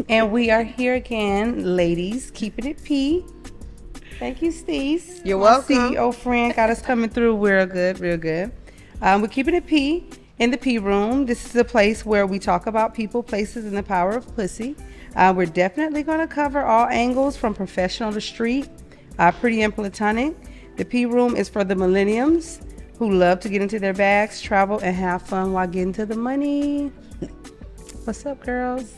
And we are here again, ladies, keeping it P. Thank you, Steez. You're My welcome. CEO friend got us coming through real good, real good. We're keeping it P in the P room. This is a place where we talk about people, places, and the power of pussy. We're definitely going to cover all angles from professional to street, pretty and platonic. The P room is for the millenniums who love to get into their bags, travel, and have fun while getting to the money. What's up, girls?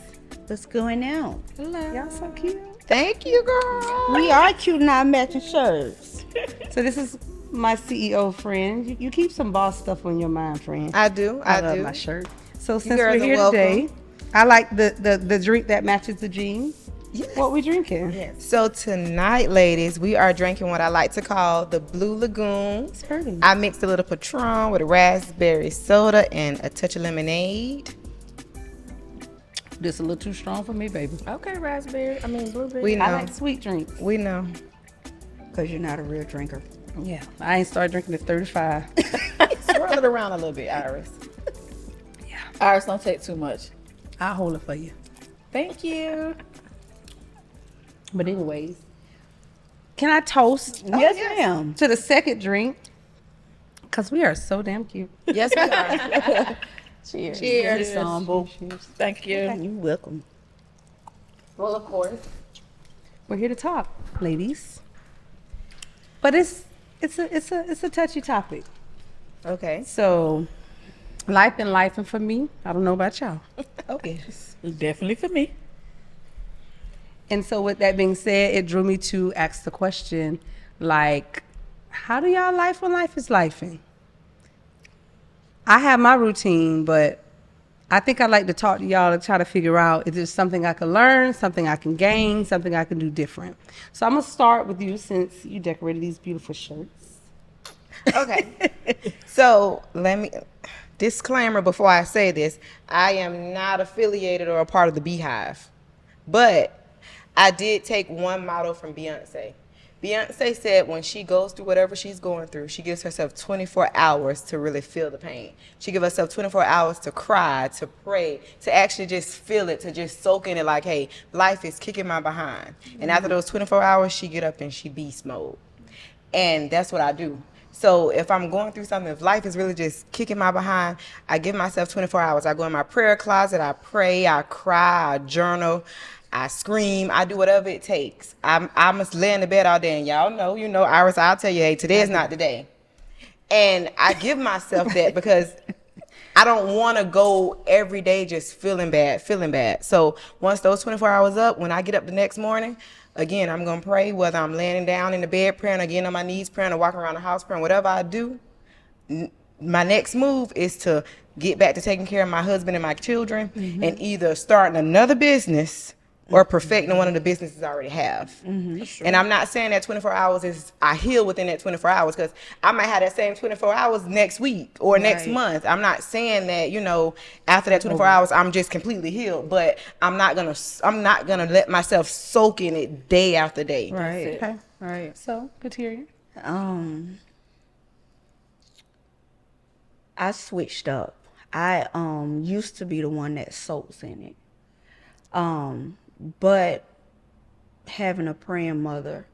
What's going on? Hello. Y'all so cute. Thank you, girl. We are cute in our matching shirts. So this is my CEO friend. You keep some boss stuff on your mind, friend. I do. I I love do. my shirt. So since girls we're are here welcome. today, I like the drink that matches the jeans. Yes. What we drinking? Yes. So tonight, ladies, we are drinking what I like to call the Blue Lagoon. It's pretty. I mixed a little Patron with a raspberry soda and a touch of lemonade. This a little too strong for me, baby. Okay, blueberry. We know. I like sweet drinks. We know. Because you're not a real drinker. Yeah, I ain't started drinking at 35. Swirl it around a little bit, Iris. Ours don't take too much. I'll hold it for you. Thank you. But anyways, can I toast Yes, ma'am. to the second drink? Because we are so damn cute. Yes, we are. Cheers. Cheers. Ensemble. Thank you. You're welcome. Well, of course. We're here to talk, ladies. But it's a touchy topic. Okay. So, life and for me. I don't know about y'all. Okay. Definitely for me. And so, with that being said, it drew me to ask the question, like, how do y'all life when life is lifing? I have my routine, but I think I'd like to talk to y'all to try to figure out if there's something I can learn, something I can gain, something I can do different. So I'm gonna start with you since you decorated these beautiful shirts. Okay. So let me disclaimer before I say this. I am not affiliated or a part of the Beehive. But I did take one motto from Beyonce. Beyonce said when she goes through whatever she's going through, she gives herself 24 hours to really feel the pain. She gives herself 24 hours to cry, to pray, to actually just feel it, to just soak in it like, hey, life is kicking my behind. And after those 24 hours, she get up and she beast mode. And that's what I do. So if I'm going through something, if life is really just kicking my behind, I give myself 24 hours. I go in my prayer closet, I pray, I cry, I journal, I scream, I do whatever it takes. I must lay in the bed all day, and y'all know, Iris, I'll tell you, hey, today is not the day. And I give myself that because I don't want to go every day just feeling bad. So once those 24 hours up, when I get up the next morning, again, I'm going to pray, whether I'm laying down in the bed praying, or getting on my knees praying, or walking around the house praying, whatever I do, my next move is to get back to taking care of my husband and my children, and either starting another business or perfecting one of the businesses I already have. And I'm not saying that 24 hours is I heal within that 24 hours, because I might have that same 24 hours next week or next month. I'm not saying that, after that 24 hours I'm just completely healed, but I'm not gonna let myself soak in it day after day. Right. Okay. Right. So, good to hear you. I switched up. I used to be the one that soaks in it. But having a praying mother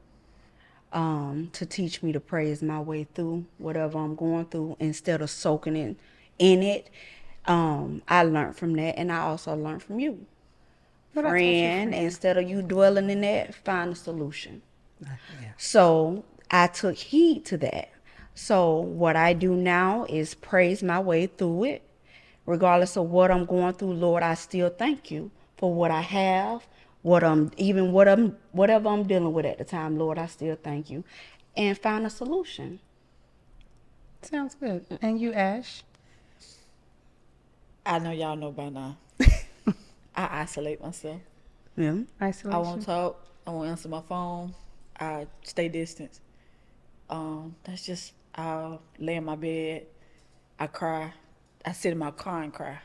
to teach me to praise my way through whatever I'm going through instead of soaking in it, I learned from that, and I also learned from you. What I taught you, Friend, friend? instead of you dwelling in that, find a solution. So I took heed to that. So what I do now is praise my way through it. Regardless of what I'm going through, Lord, I still thank you for what I have, whatever I'm dealing with at the time, Lord, I still thank you. And find a solution. Sounds good. And you, Ash? I know y'all know by now. I isolate myself. Yeah. Isolation. I won't talk. I won't answer my phone. I stay distant. That's just, I'll lay in my bed. I cry. I sit in my car and cry.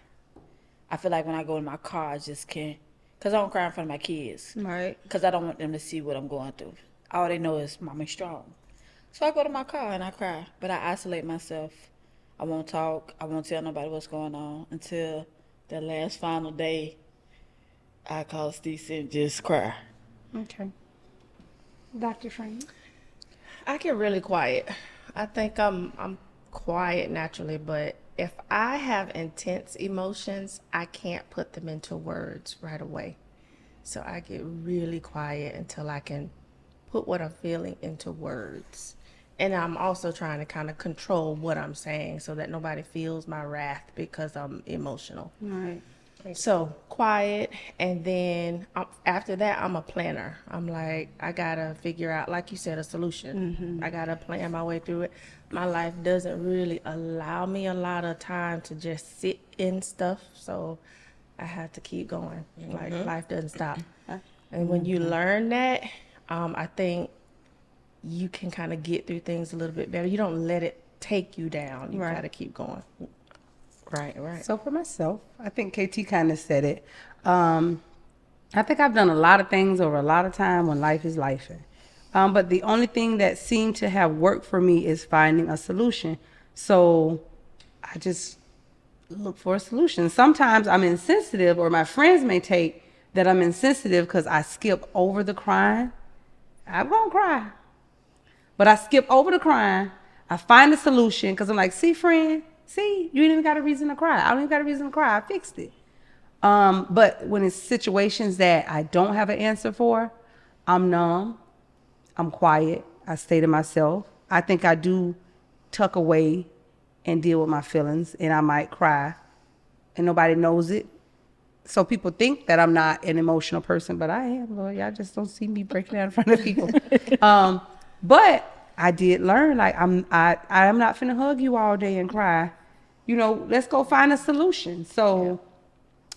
I feel like when I go in my car, I just can't. Because I don't cry in front of my kids. Right. Because I don't want them to see what I'm going through. All they know is Mommy's strong. So I go to my car and I cry. But I isolate myself. I won't talk. I won't tell nobody what's going on until the last final day. I call Stacey and just cry. Okay. Dr. Frank. I get really quiet. I think I'm quiet naturally, but if I have intense emotions, I can't put them into words right away. So I get really quiet until I can put what I'm feeling into words. And I'm also trying to kind of control what I'm saying so that nobody feels my wrath because I'm emotional. Right. So quiet, and then after that, I'm a planner. I'm like, I gotta figure out, like you said, a solution. I gotta plan my way through it. My life doesn't really allow me a lot of time to just sit in stuff, so I have to keep going. Like life doesn't stop. And when you learn that, I think you can kind of get through things a little bit better. You don't let it take you down. You Right. gotta keep going. Right. So for myself, I think KT kind of said it. I think I've done a lot of things over a lot of time when life is lifing. But the only thing that seemed to have worked for me is finding a solution. So I just look for a solution. Sometimes I'm insensitive, or my friends may take that I'm insensitive because I skip over the crying. I'm going to cry. But I skip over the crying. I find a solution because I'm like, see, friend, see, you ain't even got a reason to cry. I don't even got a reason to cry. I fixed it. But when it's situations that I don't have an answer for, I'm numb. I'm quiet. I stay to myself. I think I do tuck away and deal with my feelings, and I might cry, and nobody knows it. So people think that I'm not an emotional person, but I am. Lord, y'all just don't see me breaking down in front of people. But I did learn, like I'm not finna hug you all day and cry. You know, let's go find a solution. So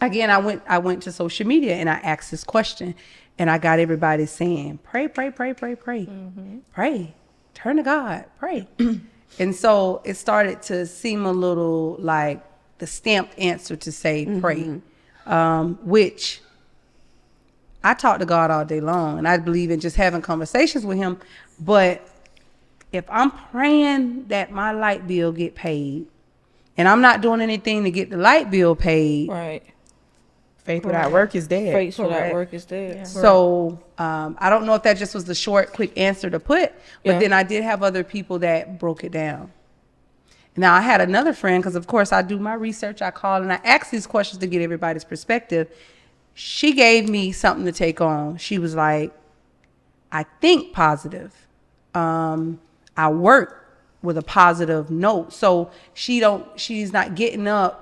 again, I went to social media and I asked this question, and I got everybody saying, pray, pray, pray, pray, pray, pray, turn to God, pray. And so it started to seem a little like the stamped answer to say pray, which I talk to God all day long, and I believe in just having conversations with him. But if I'm praying that my light bill get paid, and I'm not doing anything to get the light bill paid, Right. Faith without work is dead. Faith without work is dead. so I don't know if that just was the short, quick answer to put, but Yeah. then I did have other people that broke it down. Now, I had another friend, because of course I do my research, I call and I ask these questions to get everybody's perspective. She gave me something to take on. She was like, I think positive. I work with a positive note. So she's not getting up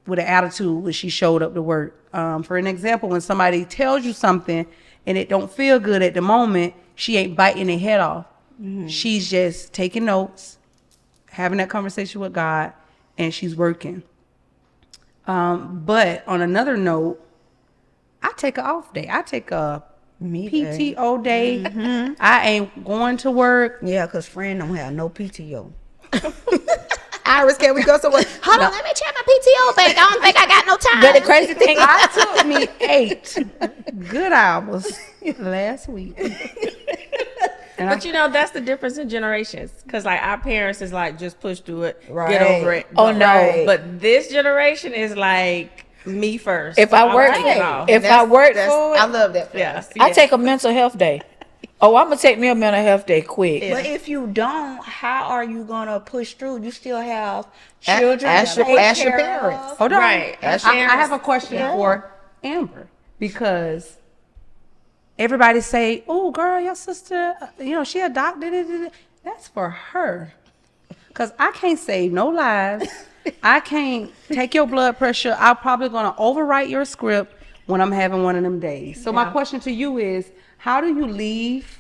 with an attitude when she showed up to work. For an example, when somebody tells you something and it don't feel good at the moment, she ain't biting their head off. She's just taking notes, having that conversation with God, and she's working. But on another note, I take an off day. I take a PTO day. I ain't going to work. Yeah, because friend don't have no PTO. Iris, can we go somewhere? Hold on, let me check my PTO bank. I don't think I got no time. But the crazy thing, I took me 8 good hours last week. And But you know, that's the difference in generations. Because, like, our parents is like, just push through it, Right. get over it. Oh, no. Right. But this generation is like, me first. if I I'm work, taking off. if I work That's- for I it, love that. Yeah. I take a mental health day. Oh, I'm gonna take me a mental health day quick. But if you don't, how are you gonna push through? You still have A- children. ask to your- take ask your care parents. of. Hold on. Right. I have a question for Amber, because everybody say, "Oh, girl, your sister, she adopted." That's for her, because I can't save no lives. I can't take your blood pressure. I'm probably gonna overwrite your script when I'm having one of them days. So my question to you is, how do you leave?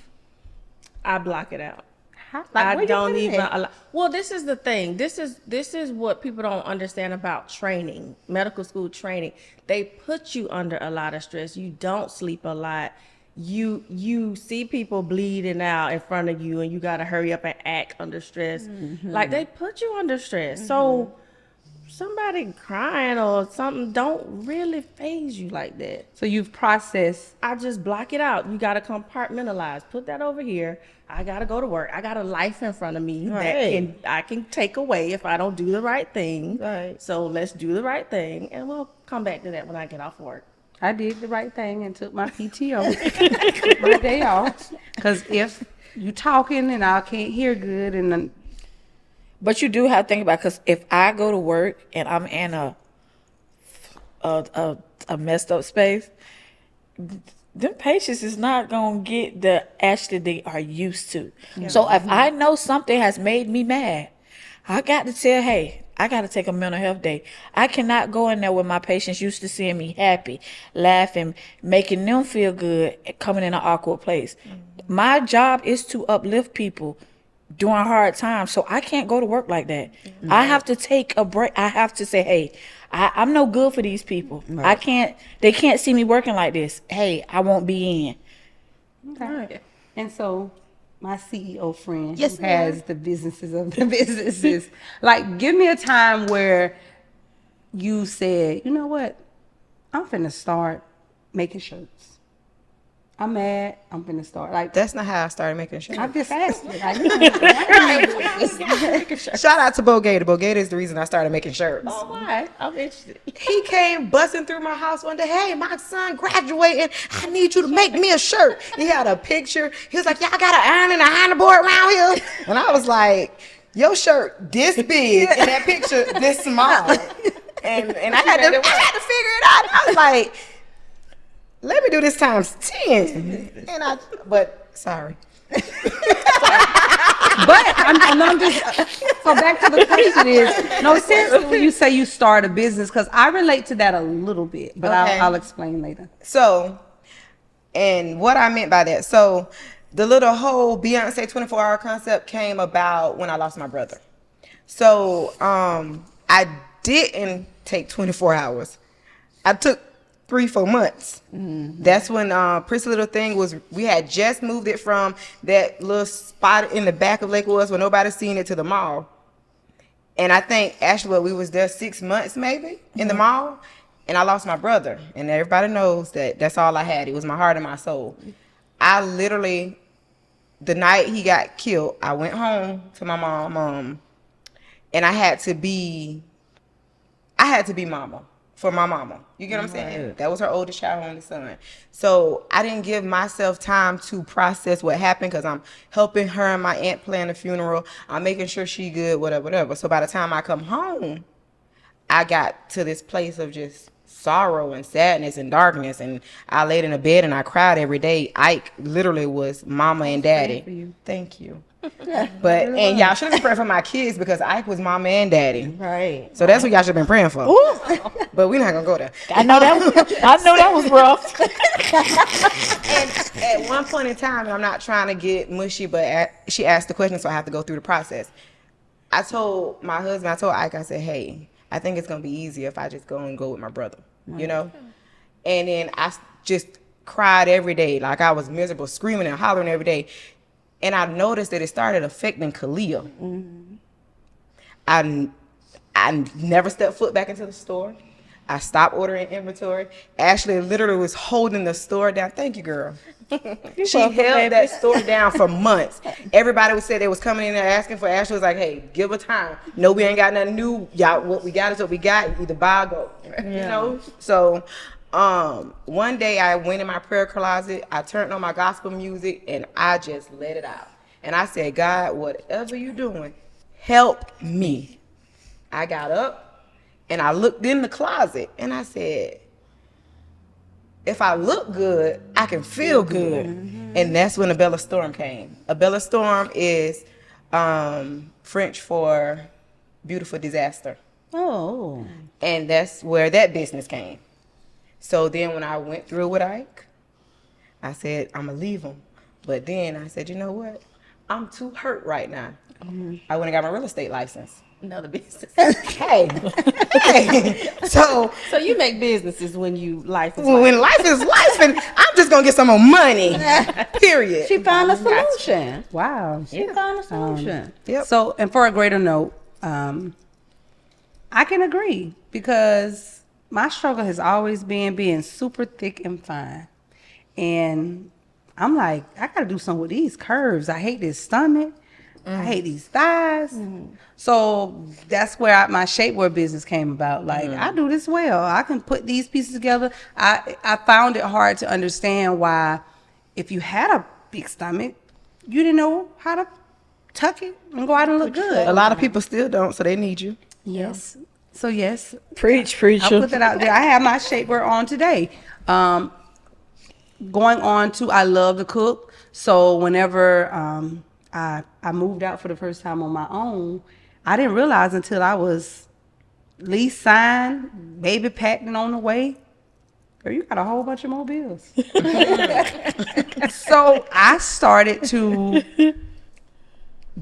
I block it out. Where I you don't put it even at? allow. Well, this is the thing. This is what people don't understand about training, medical school training. They put you under a lot of stress. You don't sleep a lot. You see people bleeding out in front of you, and you got to hurry up and act under stress. Like, they put you under stress. So somebody crying or something don't really phase you like that. So you've processed. I just block it out. You got to compartmentalize. Put that over here. I got to go to work. I got a life in front of me that I can take away if I don't do the right thing. Right. So let's do the right thing, and we'll come back to that when I get off work. I did the right thing and took my PTO, took my day off. Because if you talking and I can't hear good, and then But you do have to think about, because if I go to work and I'm in a messed up space, them patients is not gonna get the action they are used to. So if I know something has made me mad, I got to tell, hey, I got to take a mental health day. I cannot go in there where my patients used to seeing me happy, laughing, making them feel good, coming in an awkward place. My job is to uplift people during hard times, so I can't go to work like that. I have to take a break. I have to say, hey, I'm no good for these people. I can't. They can't see me working like this. Hey, I won't be in. okay. And so my CEO friend Yes, who has the businesses of the businesses, like, give me a time where you said, you know what, I'm finna start making shirts. I'm mad. I'm finna start. Like, That's not how I started making shirts. I'm just asking. Like, Shout out to Bo Gator. Bo Gator is the reason I started making shirts. Oh, why? I'm interested. He came busting through my house one day. Hey, my son graduating. I need you to make me a shirt. He had a picture. He was like, y'all got an iron and a iron board around here? And I was like, your shirt this big and that picture this small. And I had to figure it out. I was like, let me do this times 10. But sorry. but I'm just so back to the question is, no, seriously, when you say you start a business, because I relate to that a little bit, but Okay. I'll explain later. So, and what I meant by that, so the little whole Beyonce 24-hour concept came about when I lost my brother. So, I didn't take 24 hours. I took 3-4 months. That's when Pretty Little Thing was, we had just moved it from that little spot in the back of Lake Woods where nobody seen it to the mall. And I think actually we was there 6 months maybe in the mall. And I lost my brother. And everybody knows that that's all I had. It was my heart and my soul. I literally, the night he got killed, I went home to my mom, and I had to be mama for my mama. You get what I'm saying? That was her oldest child, only son. So I didn't give myself time to process what happened because I'm helping her and my aunt plan the funeral. I'm making sure she good, whatever. So by the time I come home, I got to this place of just sorrow and sadness and darkness, and I laid in a bed and I cried every day. Ike literally was mama and daddy. for you. Thank you. But and y'all should have been praying for my kids because Ike was mama and daddy. Right. So that's what y'all should have been praying for. But we're not gonna go there. I know that was rough. And at one point in time, and I'm not trying to get mushy, but she asked the question, so I have to go through the process. I told my husband, I told Ike, I said, hey, I think it's gonna be easier if I just go with my brother, you know? And then I just cried every day, like I was miserable, screaming and hollering every day. And I noticed that it started affecting Kalia. I never stepped foot back into the store. I stopped ordering inventory. Ashley literally was holding the store down. Thank you, girl. She held that store down for months. Everybody would say they was coming in there asking for. Ashley was like, hey, give her time. No, we ain't got nothing new. Y'all, what we got is what we got. Either buy or go. You know? So one day I went in my prayer closet. I turned on my gospel music and I just let it out. And I said, God, whatever you're doing, help me. I got up and I looked in the closet and I said, if I look good, I can feel good. And that's when a Bella Storm came. A Bella Storm is French for beautiful disaster. Oh. And that's where that business came. So then when I went through with Ike, I said, I'm going to leave him. But then I said, you know what? I'm too hurt right now. I went and got my real estate license. Another business. Hey. So You make businesses when life is life. when life is life, and I'm just gonna get some more money. Period. She found a solution. Wow. She found a solution. Yep. So, and for a greater note, I can agree because my struggle has always been being super thick and fine. And I'm like, I got to do something with these curves. I hate this stomach. I hate these thighs. So that's where my shapewear business came about. Like, I do this well. I can put these pieces together. I found it hard to understand why, if you had a big stomach, you didn't know how to tuck it and go out and look good. A lot of people still don't, so they need you. Yes. So yes, Preach, I'll preacher. put that out there. I have my shapewear on today. Going on to, I love to cook. So whenever I moved out for the first time on my own, I didn't realize until I was lease signed, baby packed and on the way. Girl, you got a whole bunch of more bills. So I started to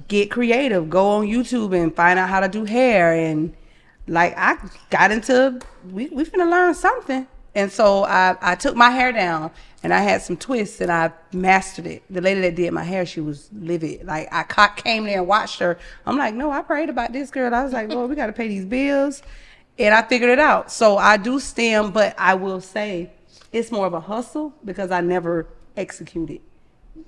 get creative, go on YouTube and find out how to do hair. And like, I got into, we finna learn something. And so I took my hair down and I had some twists and I mastered it. The lady that did my hair, she was livid. Like, I came there and watched her. I'm like, no, I prayed about this, girl. I was like, Lord, we got to pay these bills. And I figured it out. So I do stem, but I will say it's more of a hustle because I never executed.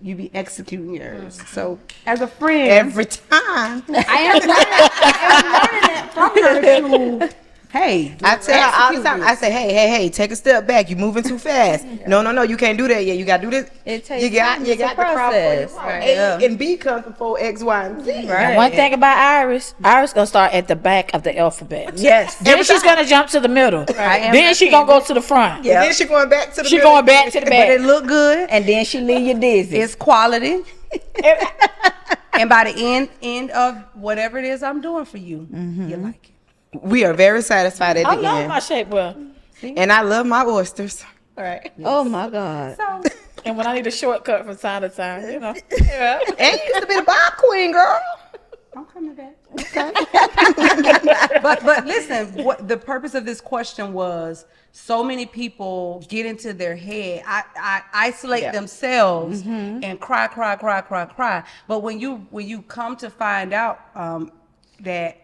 You be executing yours. So as a friend, Every time. I am learning that from her to, hey, I tell her all the execute time, this. I say, hey, take a step back. You're moving too fast. No, you can't do that yet. You got to do this. It takes you got time. you It's a got to cross process. A and B comes before X, Y, and Z. And one thing about Iris gonna start at the back of the alphabet. Yes. Then Every she's time. gonna jump to the middle. am Then she gonna go to the front. And then she going back to the She middle. going back to the But it back. look good. And then she leave you dizzy. It's quality. And by the end of whatever it is I'm doing for you, you like it. We are very satisfied at I the love end. my shapewear. And I love my oysters. Oh my God. So And when I need a shortcut from time to time, you know. And you used to be the Bob Queen, girl. I'm coming back. but listen, what the purpose of this question was, so many people get into their head, I isolate themselves and cry. But when you come to find out that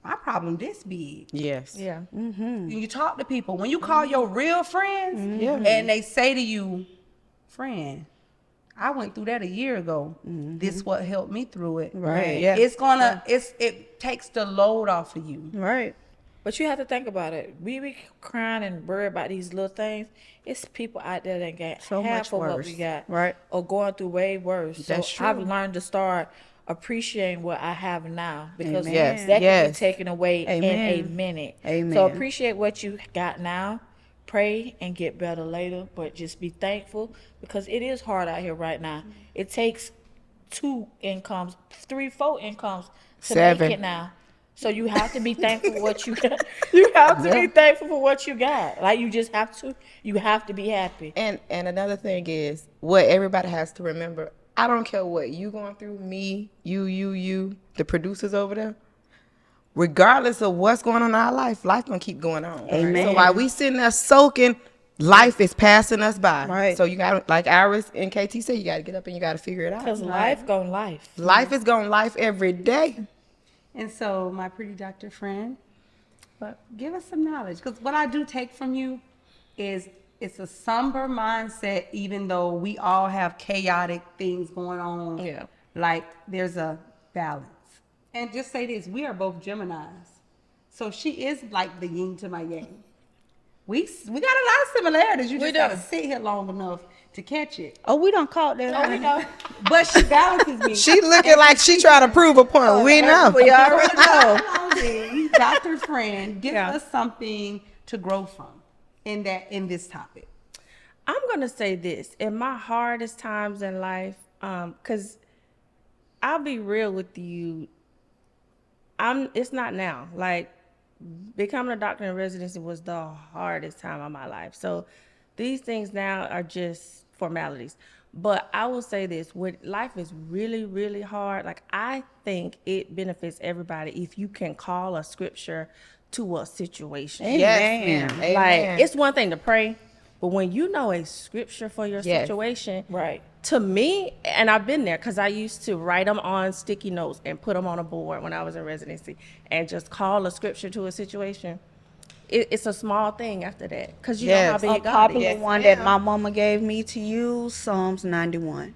my problem this big, Yes. Yeah. when you talk to people, when you call your real friends and they say to you, friend, I went through that a year ago. This what helped me through it. Right. Yeah. It takes the load off of you. Right. But you have to think about it. We be crying and worried about these little things. It's people out there that got So half much of what worse. we got. Right. Or going through way worse. That's So true. I've learned to start appreciating what I have now. Because Amen. Yes, that can yes. be taken away in a Amen. minute. Amen. So appreciate what you got now. Pray and get better later. But just be thankful because it is hard out here right now. It takes 2 incomes, 3, 4 incomes to 7. make it now. So you have to be thankful for what you got. You have to be thankful for what you got. Like you just have to. You have to be happy. And another thing is what everybody has to remember. I don't care what you going through, me, you, the producers over there. Regardless of what's going on in our life gonna keep going on. Amen. So while we sitting there soaking, life is passing us by. Right. So you got, like Iris and KT said, you got to get up and you got to figure it out. Because life gon' life. Life is going life every day. And so, my pretty doctor friend, give us some knowledge. Because what I do take from you is it's a somber mindset, even though we all have chaotic things going on. Yeah. Like, there's a balance. And just say this, we are both Geminis. So she is like the yin to my yang. We got a lot of similarities. You just got to sit here long enough to catch it. Oh, we don't call that. Oh, we know. But she balances me. She looking like she trying to prove a point. We know. We already know. Closing, Dr. Friend, give Yeah. us something to grow from in this topic. I'm gonna say this: in my hardest times in life, because I'll be real with you, it's not now. Like becoming a doctor in residency was the hardest time of my life. So these things now are just formalities. But I will say this: when life is really, really hard, like I think it benefits everybody if you can call a scripture to a situation. Yes, Amen. ma'am. Amen. Like it's one thing to pray, but when you know a scripture for your Yes. situation, Right. to me, and I've been there because I used to write them on sticky notes and put them on a board when I was in residency and just call a scripture to a situation. It's a small thing after that because you know how Yes. big A God popular is. one that my mama gave me to use, Psalms 91.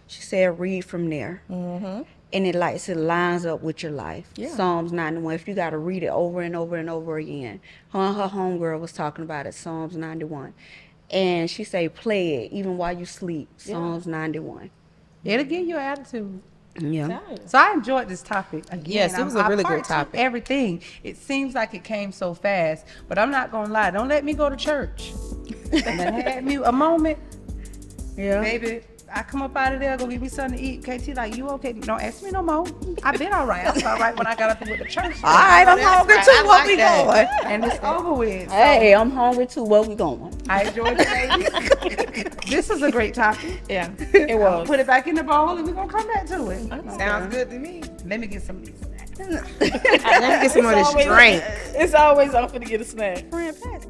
She said, read from there. and it lines up with your life. Psalms 91. If you got to read it over and over and over again. Her and her homegirl was talking about it. Psalms 91, and she say play it even while you sleep. Psalms 91. It'll give you an attitude. Yeah. So I enjoyed this topic. Again, Yes, it was a really good partook topic. Everything. It seems like it came so fast, but I'm not gonna lie. Don't let me go to church. And I had me a moment, Yeah. baby. I come up out of there, go get me something to eat. KT like, you okay? Don't ask me no more. I've been all right. I was all right when I got up and went to church. All right, I'm hungry right. too. I What like we that. going? And it's over with. So Hey, I'm hungry too. Where we going? I enjoyed it, baby. This is a great topic. Yeah. It I'll was. put it back in the bowl and we're gonna come back to it. Sounds good to me. Let me get some of these snacks. Let me get some of this drink. It's always I'm finna get a snack. Friend, pass.